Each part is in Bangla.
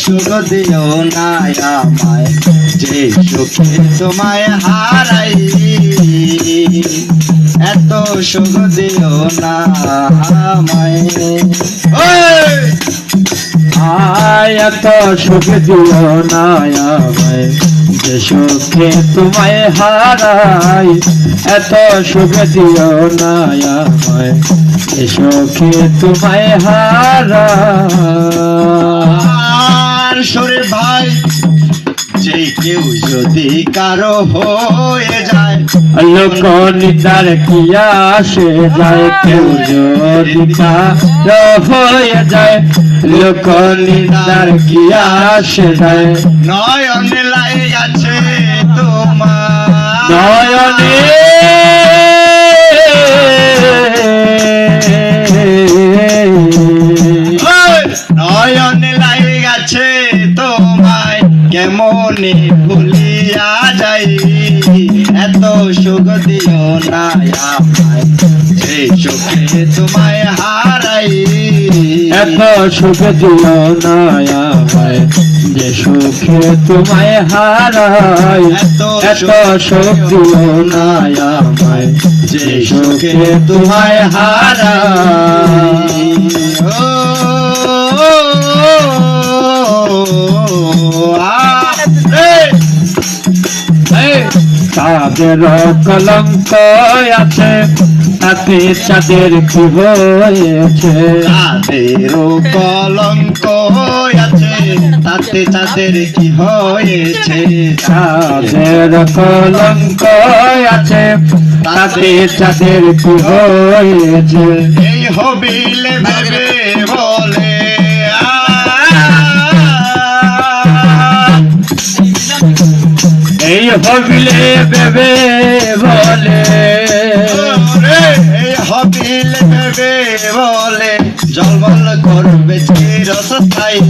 সুখ দিও না আমায়, যে সুখে তোমায় হারাই। এত সুখ দিও না আমায়, এত সুখ দিও না আমায়, যে সুখে তোমায় হারাই। এত সুখ দিও না আমায়, যে সুখে তোমায় হারাই। শরীর ভাই, যে কেউ যদি কারো হয়ে যায়, লোক নিদার কি আসে যায়, কেউ যদি কারো হয়ে যায়, লোক নিদার কি আসে যায়। নয়নে লাই আছে তোমার, নয়নে নয়নে লাই আছে তোমায়, কেমনে ভুলিয়া যাই। এত সুখ দিও না আমায়, যে সুখে তোমায় হারাই। এত সুখ দিও না আমায়, যে সুখে তোমায় হারাই। এত সুখ দিও না আমায়, যে সুখে তোমায় হারাই। তাদের কলঙ্ক আছে, তাতে চাঁদের কি হয়েছে। তাদেরও কলঙ্ক আছে, তাতে তাদের কি হয়েছে। তাদের কলঙ্ক আছে, তাতে চাঁদের কি হয়েছে। এই হবিলে ভেবে বলে, এই হবিলে ভেবে বলে, এই হবিলে ভেবে বলে, জলবল করবে চিরস্থায়ী।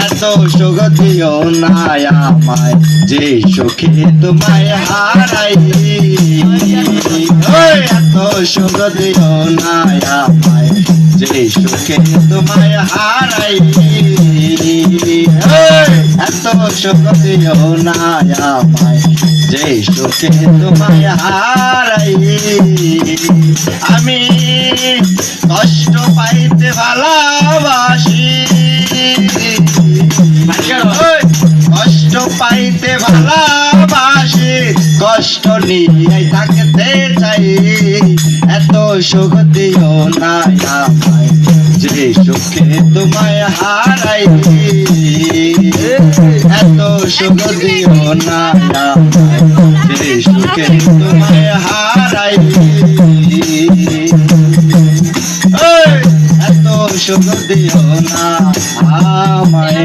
এত সুখ দিও না আমায়, যে সুখে তোমায় হারাই। এত সুখ দিও না আমায়, যে সুখে তোমায় হারাই। এত সুখ দিও না আমায়, যে সুখে তোমায় হারাই। আমি কষ্ট পাইতে ভালোবাসি, কষ্ট পাইতে ভালোবাসি, কষ্ট নিয়ে থাকতে চাই। এত সুখ দিও না আমায়, যে সুখে তোমায় হারাই। এত সুখ দিও না আমায়, যে সুখে তোমায় হারাই। এত সুখ দিও না আমায়।